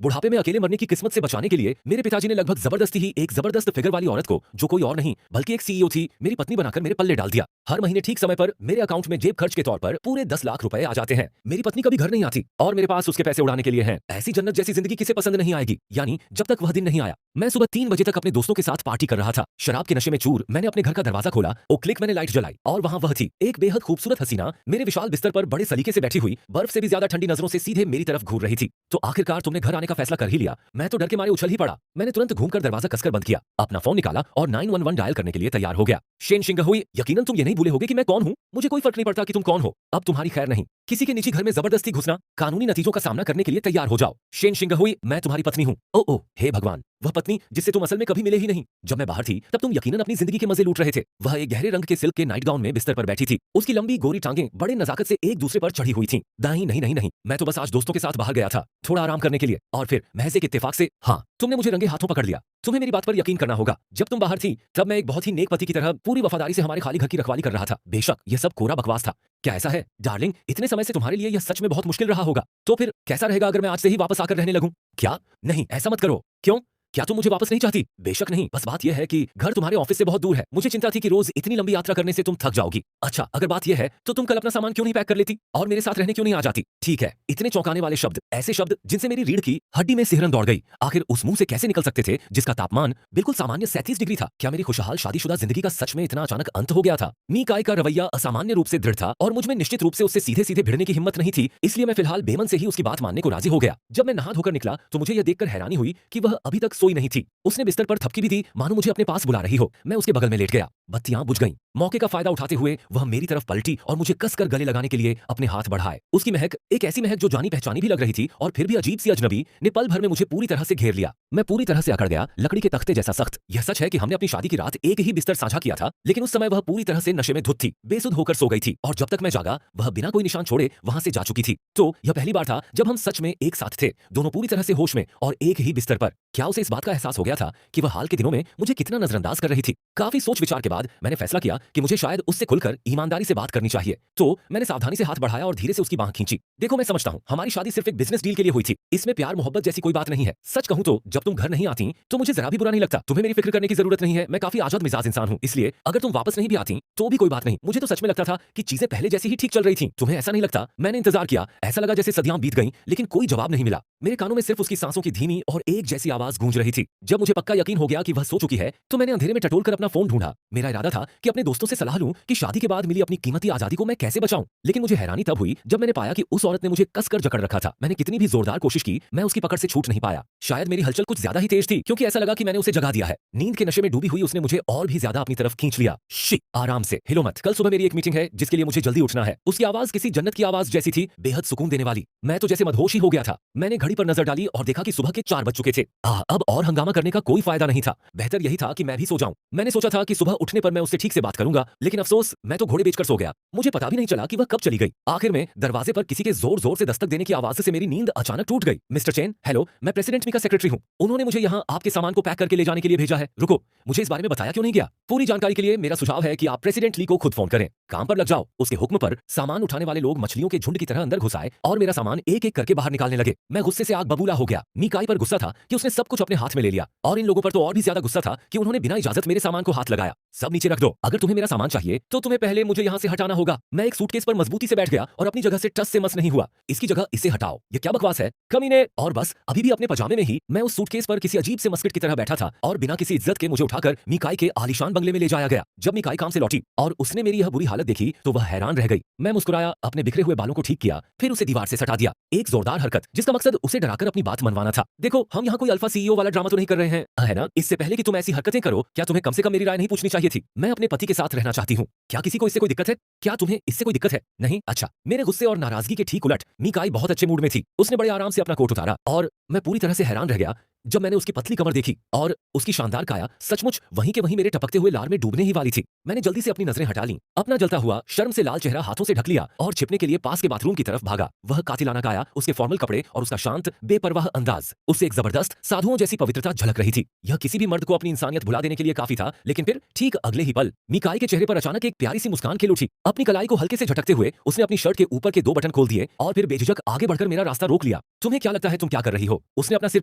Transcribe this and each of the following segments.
बुढ़ापे में अकेले मरने की किस्मत से बचाने के लिए मेरे पिताजी ने लगभग जबरदस्ती ही एक जबरदस्त फिगर वाली औरत को, जो कोई और नहीं बल्कि एक सीईओ थी, मेरी पत्नी बनाकर मेरे पल्ले डाल दिया। हर महीने ठीक समय पर मेरे अकाउंट में जेब खर्च के तौर पर पूरे 10 लाख रुपए आ जाते हैं। मेरी पत्नी कभी घर नहीं आती और मेरे पास उसके पैसे उड़ाने के लिए हैं। ऐसी जन्नत जैसी जिंदगी किसे पसंद नहीं आएगी, यानी जब तक वह दिन नहीं आया। मैं सुबह 3 बजे तक अपने दोस्तों के साथ पार्टी कर रहा था। शराब के नशे में चूर मैंने अपने घर का दरवाजा खोला, ओ क्लिक मैंने लाइट जलाई और वहां वह थी, एक बेहद खूबसूरत हसीना मेरे विशाल बिस्तर पर बड़े सलीके से बैठी हुई, बर्फ से भी ज्यादा ठंडी नजरों से सीधे मेरी तरफ घूर रही थी। तो आखिरकार तुमने घर आने का फैसला कर ही लिया। मैं तो डर के मारे उछल ही पड़ा। मैंने तुरंत घूमकर दरवाजा कसकर बंद किया, अपना फोन निकाला और 911 डायल करने के लिए तैयार हो गया। शेन शिंग हुई, यकीनन तुम ये नहीं भूले होगे कि मैं कौन हूं। मुझे कोई फर्क नहीं पड़ता कि तुम कौन हो, अब तुम्हारी खैर नहीं। किसी के निजी घर में जबरदस्ती घुसना, कानूनी नतीजों का सामना करने के लिए तैयार हो जाओ। शेन शिंग हुई, मैं तुम्हारी पत्नी हूं। ओ हे भगवान, वह पत्नी जिससे तुम असल में कभी मिले ही नहीं। जब मैं बाहर थी तब तुम यकीनन अपनी जिंदगी के मजे लूट रहे थे। वह एक गहरे रंग के सिल्क के नाइट गाउन में बिस्तर पर बैठी थी। उसकी लंबी गोरी टांगें बड़े नजाकत से एक दूसरे पर चढ़ी हुई थीं। दाई नहीं, मैं तो बस आज दोस्तों के साथ बाहर गया था, थोड़ा आराम करने के लिए, और फिर महज एक इत्तेफाक से, हाँ, तुमने मुझे रंगे हाथों पकड़ लिया। तुम्हें मेरी बात पर यकीन करना होगा, जब तुम बाहर थी तब मैं एक बहुत ही नेक पति की तरह पूरी वफादारी से हमारे खाली घर की रखवाली कर रहा था। बेशक यह सब कोरा बकवास था। क्या ऐसा है डार्लिंग, इतने समय से तुम्हारे लिए यह सच में बहुत मुश्किल रहा होगा। तो फिर कैसा रहेगा अगर मैं आज से ही वापस आकर रहने लगूं? क्या? नहीं, ऐसा मत करो। क्यों? क्या तुम मुझे वापस नहीं चाहती? बेशक नहीं, बस बात यह है कि घर तुम्हारे ऑफिस से बहुत दूर है। मुझे चिंता थी कि रोज इतनी लंबी यात्रा करने से तुम थक जाओगी। अच्छा, अगर बात यह है तो तुम कल अपना सामान क्यों नहीं पैक कर लेती और मेरे साथ रहने क्यों नहीं आ जाती? ठीक है, इतने चौंकाने वाले शब्द, ऐसे शब्द जिनसे मेरी रीढ़ की हड्डी में सिहरन दौड़ गई, आखिर उस मुंह से कैसे निकल सकते थे जिसका तापमान बिल्कुल सामान्य 37 डिग्री था? क्या मेरी खुशहाल शादीशुदा जिंदगी का सच में इतना अचानक अंत हो गया था? मी काय का रवैया असामान्य रूप से दृढ़ था और मुझ में निश्चित रूप से उससे सीधे सीधे भिड़ने की हिम्मत नहीं थी, इसलिए मैं फिलहाल बेमन से ही उसकी बात मानने को राजी हो गया। जब मैं नहा धोकर निकला तो मुझे यह देखकर हैरानी हुई कि वह अभी तक सोई नहीं थी। उसने बिस्तर पर थपकी भी दी, मानो मुझे अपने पास बुला रही हो। मैं उसके बगल में लेट गया। बत्तियां बुझ गईं। मौके का फायदा उठाते हुए वह मेरी तरफ पलटी और मुझे कसकर गले लगाने के लिए अपने हाथ बढ़ाए। उसकी महक, एक ऐसी महक जो जानी पहचानी भी लग रही थी और फिर भी अजीब सी अजनबी, ने पल भर में मुझे पूरी तरह से घेर लिया। मैं पूरी तरह से अकड़ गया, लकड़ी के तख्ते जैसा सख्त। यह सच है कि हमने अपनी शादी की रात एक ही बिस्तर साझा किया था, लेकिन उस समय वह पूरी तरह से नशे में धुत थी, बेसुध होकर सो गई थी और जब तक मैं जागा वह बिना कोई निशान छोड़े वहां से जा चुकी थी। तो यह पहली बार था जब हम सच में एक साथ थे, दोनों पूरी तरह से होश में और एक ही बिस्तर पर। क्या उसे इस बात का एहसास हो गया था कि वह हाल के दिनों में मुझे कितना नजरअंदाज कर रही थी? काफी सोच विचार के बाद मैंने फैसला किया कि मुझे शायद उससे खुलकर ईमानदारी से बात करनी चाहिए। तो मैंने सावधानी से हाथ बढ़ाया और धीरे से उसकी बांह खींची। देखो, मैं समझता हूँ हमारी शादी सिर्फ एक बिजनेस डील के लिए हुई थी, इसमें प्यार मोहब्बत जैसी कोई बात नहीं है। सच कहूँ तो जब तुम घर नहीं आती तो मुझे जरा भी बुरा नहीं लगता। तुम्हें मेरी फिक्र करने की जरूरत नहीं है, मैं काफी आजाद मिजाज इंसान हूँ, इसलिए अगर तुम वापस नहीं भी आती तो भी कोई बात नहीं। मुझे तो सच में लगता था कि चीजें पहले जैसी ही ठीक चल रही थी। तुम्हें ऐसा नहीं लगता? मैंने इंतजार किया, ऐसा लगा जैसे सदियां बीत गईं, लेकिन कोई जवाब नहीं मिला। मेरे कानों में सिर्फ उसकी सांसों की धीमी और एक जैसी आवाज गूंज रही थी। जब मुझे पक्का यकीन हो गया कि वह सो चुकी है तो मैंने अंधेरे में टटोल कर अपना फोन ढूंढा। मेरा इरादा था कि अपने दोस्तों से सलाह लूं कि शादी के बाद मिली अपनी कीमती आजादी को मैं कैसे बचाऊं, लेकिन मुझे हैरानी तब हुई जब मैंने पाया कि उस औरत ने मुझे कसकर जकड़ रखा था। मैंने कितनी भी जोरदार कोशिश की, मैं उसकी पकड़ से छूट नहीं पाया। शायद मेरी हलचल कुछ ज्यादा ही तेज थी, क्योंकि ऐसा लगा कि मैंने उसे जगा दिया है। नींद के नशे में डूबी हुई उसने मुझे और भी ज्यादा अपनी तरफ खींच लिया। शी, आराम से, हिलो मत, कल सुबह मेरी एक मीटिंग है जिसके लिए मुझे जल्दी उठना है। उसकी आवाज किसी जन्नत की आवाज जैसी थी, बेहद सुकून देने वाली। मैं तो जैसे मदहोश ही हो गया था। मैंने घड़ी पर नजर डाली और देखा कि सुबह के 4 बज चुके थे। अब और हंगामा करने का कोई फायदा नहीं था। बेहतर यही था कि मैं भी सो जाऊं। मैंने सोचा था कि सुबह उठने पर मैं उससे ठीक से बात करूंगा, लेकिन अफसोस, मैं तो घोड़े बेचकर सो गया। मुझे पता भी नहीं चला कि वह कब चली गई। आखिर में दरवाजे पर किसी के जोर जोर से दस्तक देने की आवाज से मेरी नींद अचानक टूट गई। मिस्टर चेन, हेलो, मैं प्रेसिडेंट मी का सेक्रेटरी हूँ। उन्होंने मुझे यहाँ आपके सामान को पैक करके ले जाने के लिए भेजा है। रुको, मुझे इस बारे में बताया क्यों नहीं गया? पूरी जानकारी के लिए मेरा सुझाव है कि आप प्रेसिडेंट ली को खुद फोन करें। काम पर लग जाओ। उसके हुक्म पर सामान उठाने वाले लोग मछलियों के झुंड की तरह अंदर घुस आए और मेरा सामान एक एक करके बाहर निकालने लगे। मैं गुस्से से आग बबूला हो गया। मीकाई पर गुस्सा था कि उसने सब कुछ अपने हाथ में ले लिया, और इन लोगों पर तो और भी ज्यादा गुस्सा था कि उन्होंने बिना इजाजत मेरे सामान को हाथ लगाया। सब नीचे रख दो। अगर तुम्हें मेरा सामान चाहिए तो तुम्हें पहले मुझे यहाँ से हटाना होगा। मैं एक सूटकेस पर मजबूती से बैठ गया और अपनी जगह से टस से मस नहीं हुआ। इसकी जगह इसे हटाओ। ये क्या बकवास है, कमीने। और बस अभी भी अपने पजामे में ही मैं उस सूटकेस पर किसी अजीब से मस्किट की तरह बैठा था और बिना किसी इज्जत के मुझे उठाकर मीकाई के आलीशान बंगले में ले जाया गया। जब मीकाई काम से लौटी और उसने मेरी यह बुरी हालत देखी तो वह हैरान रह गई। मैं मुस्कुराया, अपने बिखरे हुए बालों को ठीक किया, फिर उसे दीवार से सटा दिया। एक जोरदार हरकत जिसका मकसद उसे डराकर अपनी बात मनवाना था। देखो, हम यहाँ कोई अल्फा सीईओ वाला ड्रामा तो नहीं कर रहे हैं, है ना? इससे पहले कि तुम ऐसी हरकतें करो, क्या तुम्हें कम से कम मेरी राय नहीं पूछनी चाहिए थी? मैं अपने पति के साथ रहना चाहती हूँ। क्या किसी को इससे कोई दिक्कत है? क्या तुम्हें इससे कोई दिक्कत है? नहीं? अच्छा। मेरे गुस्से और नाराजगी के ठीक उलट मीकाई बहुत अच्छे मूड में थी। उसने बड़े आराम से अपना कोट उतारा और मैं पूरी तरह से हैरान रह गया जब मैंने उसकी पतली कमर देखी और उसकी शानदार काया सचमुच वहीं के वहीं मेरे टपकते हुए लार में डूबने ही वाली थी। मैंने जल्दी से अपनी नजरें हटा ली, अपना जलता हुआ शर्म से लाल चेहरा हाथों से ढक लिया और छिपने के लिए पास के बाथरूम की तरफ भागा। वह कातिलाना काया, उसके फॉर्मल कपड़े और उसका शांत बेपरवाह अंदाज, उससे एक जबरदस्त साधुओं जैसी पवित्रता झलक रही थी। यह किसी भी मर्द को अपनी इंसानियत भुला देने के लिए काफी था। लेकिन फिर ठीक अगले ही पल मिकाई के चेहरे पर अचानक एक प्यारी सी मुस्कान खिल उठी। अपनी कलाई को हल्के से झटकते हुए उसने अपनी शर्ट के ऊपर के 2 बटन खोल दिए और फिर बेझिझक आगे बढ़कर मेरा रास्ता रोक लिया। तुम्हें क्या लगता है तुम क्या कर रही हो? उसने अपना सिर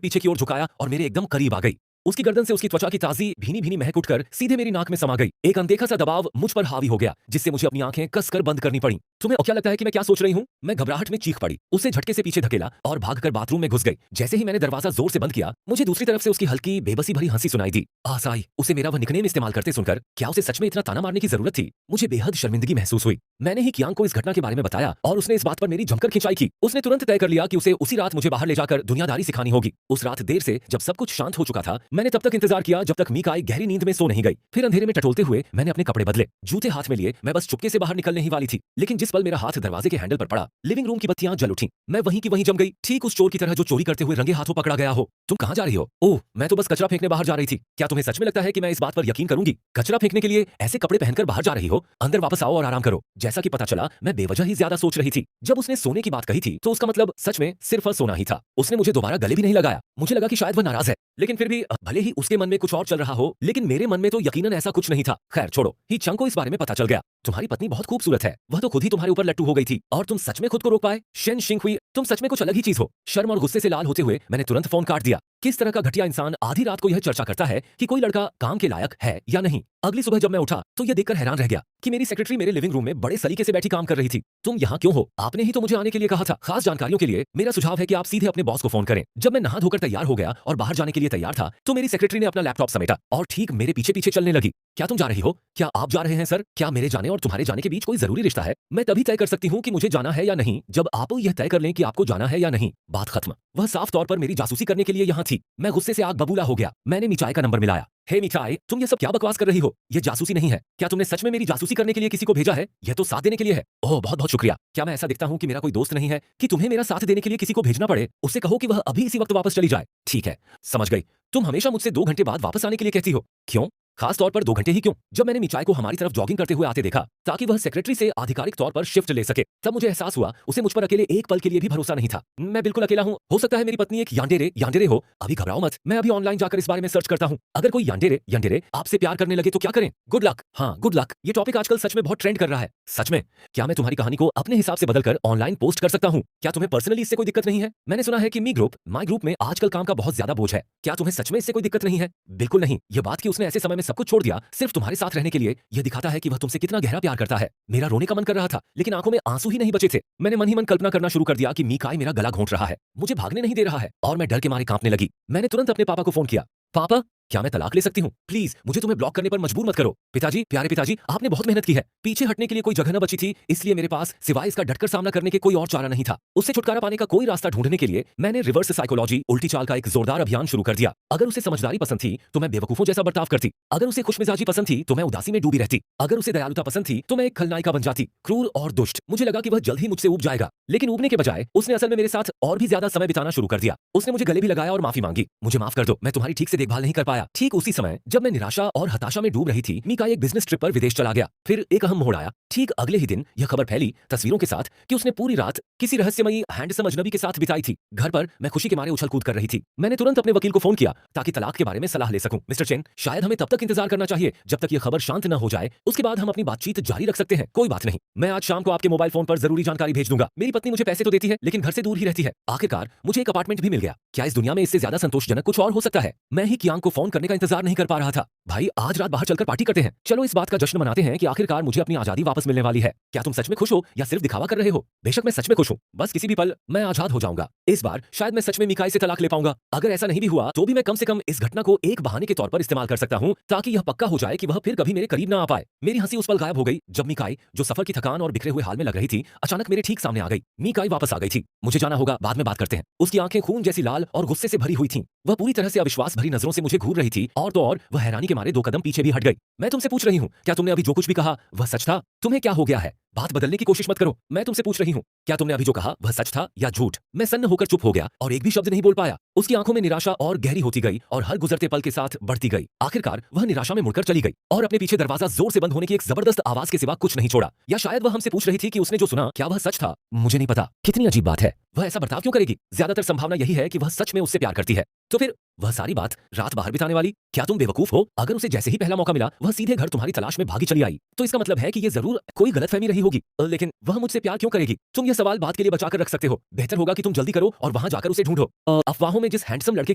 पीछे की ओर झुकाया और मेरे एकदम करीब आ गई। उसकी गर्दन से उसकी त्वचा की ताजी भीनी भीनी महक उठकर सीधे मेरी नाक में समा गई। एक अनदेखा सा दबाव मुझ पर हावी हो गया, जिससे मुझे अपनी आंखें कसकर बंद करनी पड़ी। तुम्हें क्या लगता है कि मैं क्या सोच रही हूँ? मैं घबराहट में चीख पड़ी, उसे झटके से पीछे धकेला और भागकर बाथरूम में घुस गई। जैसे ही मैंने दरवाजा जोर से बंद किया, मुझे दूसरी तरफ से उसकी हल्की बेबसी भरी हंसी सुनाई दी। आसाई, उसे मेरा वह निकनेम इस्तेमाल करते सुनकर क्या उसे सच में इतना ताना मारने की जरूरत थी? मुझे बेहद शर्मिंदगी महसूस हुई। मैंने ही कियांग को इस घटना के बारे में बताया और उसने इस बात पर मेरी जमकर खिंचाई की। उसने तुरंत तय कर लिया कि उसे उसी रात मुझे बाहर ले जाकर दुनियादारी सिखानी होगी। उस रात देर से जब सब कुछ शांत हो चुका था, मैंने तब तक इंतजार किया जब तक मिकाई गहरी नींद में सो नहीं गई। फिर अंधेरे में टटोलते हुए मैंने अपने कपड़े बदले, जूते हाथ में लिए मैं बस चुपके से बाहर निकलने ही वाली थी। लेकिन जिस पल मेरा हाथ दरवाजे के हैंडल पर पड़ा, लिविंग रूम की बत्तियां जल उठी। मैं वहीं की वहीं जम गई, ठीक उस चोर की तरह जो चोरी करते हुए रंगे हाथों पकड़ा गया हो। तुम कहां जा रही हो? ओह, मैं तो बस कचरा फेंकने बाहर जा रही थी। क्या तुम्हें सच में लगता है कि मैं इस बात पर यकीन करूंगी? कचरा फेंकने के लिए ऐसे कपड़े पहनकर बाहर जा रही हो? अंदर वापस आओ और आराम करो। जैसा कि पता चला, मैं बेवजह ही ज्यादा सोच रही थी। जब उसने सोने की बात कही थी तो उसका मतलब सच में सिर्फ सोना ही था। उसने मुझे दोबारा गले भी नहीं लगाया। मुझे लगा कि शायद वह नाराज है, लेकिन फिर भी भले ही उसके मन में कुछ और चल रहा हो, लेकिन मेरे मन में तो यकीनन ऐसा कुछ नहीं था। खैर छोड़ो, ही चंग को इस बारे में पता चल गया। तुम्हारी पत्नी बहुत खूबसूरत है। वह तो खुद ही तुम्हारे ऊपर लट्टू हो गई थी और तुम सच में खुद को रोक पाए? शेन शिंग हुई, तुम सच में कुछ अलग ही चीज हो। शर्म और गुस्से से लाल होते हुए मैंने तुरंत फोन काट दिया। किस तरह का घटिया इंसान आधी रात को यह चर्चा करता है कि कोई लड़का काम के लायक है या नहीं। अगली सुबह जब मैं उठा तो यह देखकर हैरान रह गया कि मेरी सेक्रेटरी मेरे लिविंग रूम में बड़े सलीके से बैठी काम कर रही थी। तुम यहाँ क्यों हो? आपने ही तो मुझे आने के लिए कहा था। खास जानकारियों के लिए मेरा सुझाव है कि आप सीधे अपने बॉस को फोन करें। जब मैं नहा धोकर तैयार हो गया और बाहर जाने के लिए तैयार था तो मेरी सेक्रेटरी ने अपना लैपटॉप समेटा और ठीक मेरे पीछे पीछे चलने लगी। क्या तुम जा रही हो? क्या आप जा रहे हैं सर? क्या मेरे जाने और तुम्हारे जाने के बीच कोई जरूरी रिश्ता है? मैं तभी तय कर सकती हूँ कि मुझे जाना है या नहीं जब आप यह तय कर लें कि आपको जाना है या नहीं। बात खत्म। वह साफ तौर पर मेरी जासूसी करने के लिए यहाँ थी। मैं गुस्से से आग बबूला हो गया। मैंने मिचाई का नंबर मिलाया। हे मिचाई, तुम ये सब क्या बकवास कर रही हो? ये जासूसी नहीं है। क्या तुमने सच में मेरी जासूसी करने के लिए किसी को भेजा है? यह तो साथ देने के लिए है। ओह, बहुत बहुत शुक्रिया। क्या मैं ऐसा दिखता हूँ कि मेरा कोई दोस्त नहीं है कि तुम्हें मेरा साथ देने के लिए किसी को भेजना पड़े? उससे कहो कि वह अभी इसी वक्त वापस चली जाए। ठीक है, समझ गई। तुम हमेशा मुझसे 2 घंटे बाद वापस आने के लिए कहती हो। क्यों? खास तौर पर 2 घंटे ही क्यों? जब मैंने मिचाई को हमारी तरफ जॉगिंग करते हुए आते देखा ताकि वह सेक्रेटरी से आधिकारिक तौर पर शिफ्ट ले सके, तब मुझे एहसास हुआ उसे मुझ पर अकेले एक पल के लिए भी भरोसा नहीं था। मैं बिल्कुल अकेला हूँ। हो सकता है मेरी पत्नी एक यान्डेरे हो। अभी घबराओ मत, मैं अभी ऑनलाइन जाकर इस बारे में सर्च करता हूँ। अगर कोई यान्डेरे आपसे प्यार करने लगे तो क्या करें? Good luck. हाँ, गुड लक। ये टॉपिक आजकल सच में बहुत ट्रेंड कर रहा है। सच में? क्या मैं तुम्हारी कहानी को अपने हिसाब से बदलकर ऑनलाइन पोस्ट कर सकता हूँ? क्या तुम्हें पर्सनली इससे कोई दिक्कत नहीं है? मैंने सुना है कि माई ग्रुप में आजकल काम का बहुत ज्यादा बोझ है। क्या तुम्हें सच में इससे कोई दिक्कत नहीं है? बिल्कुल नहीं। यह बात कि उसने ऐसे समय में सब कुछ छोड़ दिया सिर्फ तुम्हारे साथ रहने के लिए, यह दिखाता है कि वह तुमसे कितना गहरा प्यार करता है। मेरा रोने का मन कर रहा था, लेकिन आंखों में आंसू ही नहीं बचे थे। मैंने मन ही मन कल्पना करना शुरू कर दिया कि मिकाई मेरा गला घोंट रहा है, मुझे भागने नहीं दे रहा है और मैं डर के मारे कांपने लगी। मैंने तुरंत अपने पापा को फोन किया। पापा, क्या मैं तलाक ले सकती हूँ? प्लीज मुझे तुम्हें ब्लॉक करने पर मजबूर मत करो। पिताजी, प्यारे पिताजी, आपने बहुत मेहनत की है। पीछे हटने के लिए कोई जगह न बची थी, इसलिए मेरे पास सिवाय इसका डटकर सामना करने के कोई और चारा नहीं था। उससे छुटकारा पाने का कोई रास्ता ढूंढने के लिए मैंने रिवर्स साइकोलॉजी, उल्टी चाल का एक जोरदार अभियान शुरू कर दिया। अगर उसे समझदारी पसंद थी तो मैं बेवकूफों जैसा बर्ताव करती। अगर उसे खुशमिजाजी पसंद थी तो मैं उदासी में डूबी रहती। अगर उसे दयालुता पसंद थी तो मैं एक खलनायिका बन जाती, क्रूर और दुष्ट। मुझे लगा कि वह जल्द ही मुझसे ऊब जाएगा, लेकिन ऊबने के बजाय उसने असल में मेरे साथ और भी ज्यादा समय बिताना शुरू कर दिया। उसने मुझे गले भी लगाया और माफी मांगी। मुझे माफ कर दो, मैं तुम्हारी ठीक से देखभाल नहीं कर पाया। ठीक उसी समय जब मैं निराशा और हताशा में डूब रही थी, मिकाई एक बिजनेस ट्रिप पर विदेश चला गया। फिर एक अहम मोड़ आया। ठीक अगले ही दिन यह खबर फैली तस्वीरों के साथ कि उसने पूरी रात किसी रहस्यमयी हैंडसम अजनबी के साथ बिताई थी। घर पर मैं खुशी के मारे उछल कूद कर रही थी। मैंने तुरंत अपने वकील को फोन किया ताकि तलाक के बारे में सलाह ले सकूं। मिस्टर चेन, शायद हमें तब तक इंतजार करना चाहिए जब तक यह खबर शांत न हो जाए। उसके बाद हम अपनी बातचीत जारी रख सकते हैं। कोई बात नहीं, मैं आज शाम को आपके मोबाइल फोन पर जरूरी जानकारी भेज दूंगा। मेरी पत्नी मुझे पैसे तो देती है, लेकिन घर से दूर ही रहती है। आखिरकार मुझे एक अपार्टमेंट भी मिल गया। क्या इस दुनिया में इससे ज्यादा संतोषजनक कुछ और हो सकता है? मैं ही कियांग को फोन करने का इंतजार नहीं कर पा रहा था। भाई, आज रात बाहर चलकर पार्टी करते हैं। चलो इस बात का जश्न मनाते हैं कि आखिरकार मुझे अपनी आजादी वापस मिलने वाली है। क्या तुम सच में खुश हो या सिर्फ दिखावा कर रहे हो? बेशक मैं सच में खुश हूँ। बस किसी भी पल मैं आजाद हो जाऊंगा। इस बार शायद मैं सच में मिकाई से तलाक ले पाऊंगा। अगर ऐसा नहीं भी हुआ तो भी मैं कम से कम इस घटना को एक बहाने के तौर पर इस्तेमाल कर सकता हूँ ताकि यह पक्का हो जाए कि वह फिर कभी मेरे करीब ना आ पाए। मेरी हंसी उस पल गायब हो गई जब मिकाई, जो सफर की थकान और बिखरे हुए हाल में लग रही थी, अचानक मेरे ठीक सामने आ गई। मिकाई वापस आ गई थी। मुझे जाना होगा, बाद में बात करते हैं। उसकी आंखें खून जैसी लाल और गुस्से से भरी हुई थीं। वह पूरी तरह से अविश्वास भरी नजरों से मुझे घूर रही थी और तो और वह हैरानी के मारे 2 कदम पीछे भी हट गई। मैं तुमसे पूछ रही हूँ, क्या तुमने अभी जो कुछ भी कहा वह सच था? तुम्हें क्या हो गया है? बात बदलने की कोशिश मत करो। मैं तुमसे पूछ रही हूँ, क्या तुमने अभी जो कहा वह सच था या झूठ? मैं सन्न होकर चुप हो गया और एक भी शब्द नहीं बोल पाया। उसकी आंखों में निराशा और गहरी होती गई और हर गुजरते पल के साथ बढ़ती गई। आखिरकार वह निराशा में मुड़कर चली गई और अपने पीछे दरवाजा जोर से बंद होने की एक जबरदस्त आवाज के सिवा कुछ नहीं छोड़ा। या शायद वह हमसे पूछ रही थी कि उसने जो सुना क्या वह सच था? मुझे नहीं पता। कितनी अजीब बात है, वह ऐसा बर्ताव क्यों करेगी? ज्यादातर संभावना यही है कि वह सच में उससे प्यार करती है। तो फिर वह सारी बात रात बाहर बिताने वाली? क्या तुम बेवकूफ हो? अगर उसे जैसे ही पहला मौका मिला वह सीधे घर तुम्हारी तलाश में भागी चली आई, तो इसका मतलब है कि ये जरूर कोई गलतफहमी रही होगी। लेकिन वह मुझसे प्यार क्यों करेगी? तुम यह सवाल बात के लिए बचाकर रख सकते हो। बेहतर होगा कि तुम जल्दी करो और वहां जाकर उसे ढूंढो। अफवाहों में जिस हैंडसम लड़के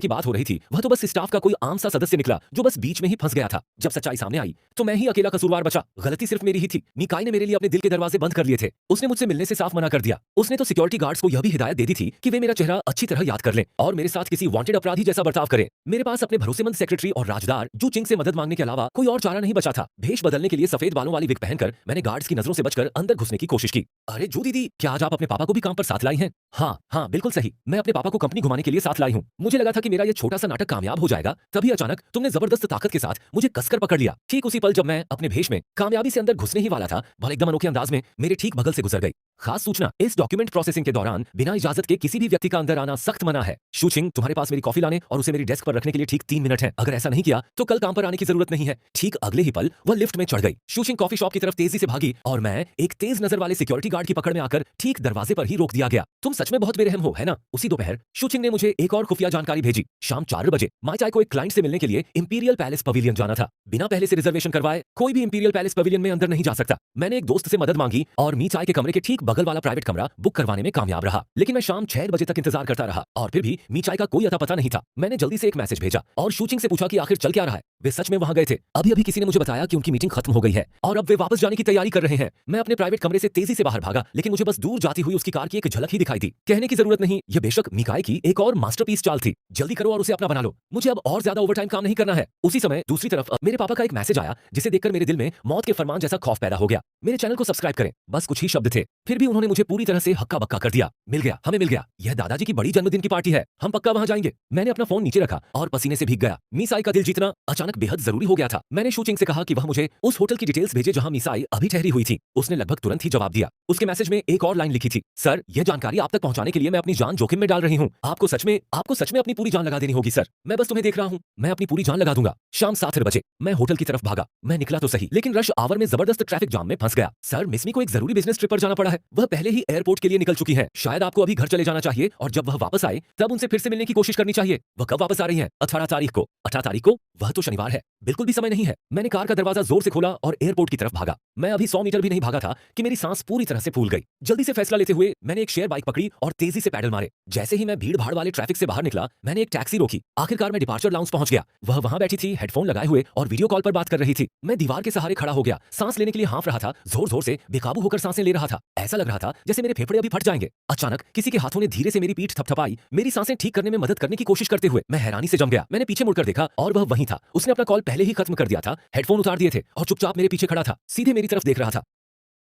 की बात हो रही थी वह तो बस स्टाफ का कोई आम सा सदस्य निकला जो बस बीच में ही फंस गया था। जब सच्चाई सामने आई तो मैं ही अकेला कसूरवार बचा। गलती सिर्फ मेरी ही थी। मिकाई ने मेरे लिए अपने दिल के दरवाजे बंद कर लिए थे। उसने मुझसे मिलने से साफ मना कर दिया। उसने तो सिक्योरिटी गार्ड्स को यह भी हिदायत दे दी थी कि वे मेरा चेहरा अच्छी तरह याद कर लें और मेरे साथ किसी वांटेड अपराधी जैसा बर्ताव करें। मेरे पास अपने भरोसेमंद सेक्रेटरी और राजदार जू चिंग से मदद मांगने के अलावा कोई और चारा नहीं बचा था। भेष बदलने के लिए सफेद बालों वाली विग पहनकर मैंने गार्ड्स की नजरों से बचकर अंदर घुसने की कोशिश की। अरे जू दीदी, क्या आज आप अपने पापा को भी काम पर साथ लाई हैं? हाँ हाँ, बिल्कुल सही। मैं अपने पापा को कंपनी घुमाने के लिए साथ लाई हूँ। मुझे लगा था कि मेरा ये छोटा सा नाटक कामयाब हो जाएगा, तभी अचानक तुमने जबरदस्त ताकत के साथ मुझे कसकर पकड़ लिया। ठीक उसी पल जब मैं अपने भेष में कामयाबी से अंदर घुसने ही वाला था, वह एकदम अनोखे अंदाज में मेरे ठीक बगल से गुजर गई। खास सूचना, इस डॉक्यूमेंट प्रोसेसिंग के दौरान बिना इजाजत के किसी भी व्यक्ति का अंदर आना सख्त मना है। शू चिंग, तुम्हारे पास मेरी कॉफी लाने और उसे मेरी डेस्क पर रखने के लिए ठीक 3 मिनट है। अगर ऐसा नहीं किया तो कल काम पर आने की जरूरत नहीं है। ठीक अगले ही पल वह लिफ्ट में चढ़ गई। शू चिंग कॉफी शॉप की तरफ तेजी से भागी और मैं एक तेज नजर वाले सिक्योरिटी गार्ड की पकड़ में आकर ठीक दरवाजे पर ही रोक दिया गया। तुम सच में बहुत बेरहम हो, है ना? उसी दोपहर शू चिंग ने मुझे एक और खुफिया जानकारी भेजी। शाम 4 बजे माई चाय को एक क्लाइंट से मिलने के लिए इंपीरियल पैलेस पवेलियन जाना था। बिना पहले से रिजर्वेशन करवाए कोई भी इंपीरियल पैलेस पवेलियन में अंदर नहीं जा सकता। मैंने एक दोस्त से मदद मांगी और मी चाय के कमरे के ठीक बगल वाला प्राइवेट कमरा बुक करवाने में कामयाब रहा। लेकिन मैं शाम 6 बजे तक इंतजार करता रहा और फिर भी मी चाय का कोई अता पता नहीं था। मैंने जल्दी से एक मैसेज भेजा और शू चिंग से पूछा कि आखिर चल क्या रहा है। वे सच में वहां गए थे। अभी अभी किसी ने मुझे बताया कि उनकी मीटिंग खत्म हो गई है और अब वे वापस जाने की तैयारी कर रहे हैं। मैं अपने प्राइवेट कमरे से तेजी से बाहर भागा, लेकिन मुझे बस दूर जाती हुई उसकी कार की एक झलक ही दिखाई दी। कहने की जरूरत नहीं, यह बेशक मिकाई की एक और मास्टरपीस चाल थी। जल्दी करो और उसे अपना बना लो। मुझे अब और ज्यादा ओवरटाइम काम नहीं करना है। उसी समय दूसरी तरफ मेरे पापा का एक मैसेज आया जिसे देखकर मेरे दिल में मौत के फरमान जैसा खौफ पैदा हो गया। मेरे चैनल को सब्सक्राइब करें। बस कुछ ही शब्द थे, फिर भी उन्होंने मुझे पूरी तरह से हक्का बक्का कर दिया। मिल गया, हमें मिल गया। यह दादाजी की बड़ी जन्मदिन की पार्टी है, हम पक्का वहां जाएंगे। मैंने अपना फोन नीचे रखा और पसीने से भीग गया। मीसाई का दिल जीतना अचानक बेहद जरूरी हो गया था। मैंने शू चिंग से कहा कि वह मुझे उस होटल की डिटेल्स भेजे जहां मीसाई अभी ठहरी हुई थी। उसने लगभग तुरंत ही जवाब दिया। उसके मैसेज में एक और लाइन लिखी थी, सर, यह जानकारी आप तक पहुंचाने के लिए मैं अपनी जान जोखिम में डाल रही हूँ। आपको सच में अपनी पूरी जान लगा देनी होगी सर। मैं बस तुम्हें देख रहा हूँ, मैं अपनी पूरी जान लगा दूंगा। शाम 7 बजे मैं होटल की तरफ भागा। मैं निकला तो सही, लेकिन रश आवर में जबरदस्त ट्रैफिक जाम में फंस गया। सर, मिसमी को एक जरूरी बिजनेस ट्रिप पर जाना पड़ा है। वह पहले ही एयरपोर्ट के लिए निकल चुकी है। शायद आपको अभी घर चले जाना चाहिए और जब वह वापस आए तब उनसे फिर से मिलने की कोशिश करनी चाहिए। वह कब वापस आ रही है? 18 तारीख को। 18 तारीख को? वह तो शनिवार है, बिल्कुल भी समय नहीं है। मैंने कार का दरवाजा जोर से खोला और एयरपोर्ट की तरफ भागा। मैं अभी 100 मीटर भी नहीं भागा था कि मेरी सांस पूरी तरह से फूल गई। जल्दी से फैसला लेते हुए मैंने एक शेयर बाइक पकड़ी और तेजी से पैडल मारे। जैसे ही मैं भीड़ भाड़ वाले ट्रैफिक से बाहर निकला, मैंने एक टैक्सी रोकी। आखिरकार मैं डिपार्चर लाउंज पहुंच गया। वह वहां बैठी थी, हेडफोन लगाए हुए और वीडियो कॉल पर बात कर रही थी। मैं दीवार के सहारे खड़ा हो गया, सांस लेने के लिए हाँफ रहा था, जोर जोर से बेकाबू होकर सांसें ले रहा था। ऐसा लग रहा था जैसे मेरे फेफड़े अभी फट जाएंगे। अचानक किसी के हाथों ने धीरे से मेरी पीठ थपथपाई, मेरी सांसें ठीक करने में मदद करने की कोशिश करते हुए। मैं हैरानी से जम गया। मैंने पीछे मुड़कर देखा और वह वहीं था। उसने अपना कॉल पहले ही खत्म कर दिया था, हेडफोन उतार दिए थे और चुपचाप मेरे पीछे खड़ा था, सीधे मेरी तरफ देख रहा था।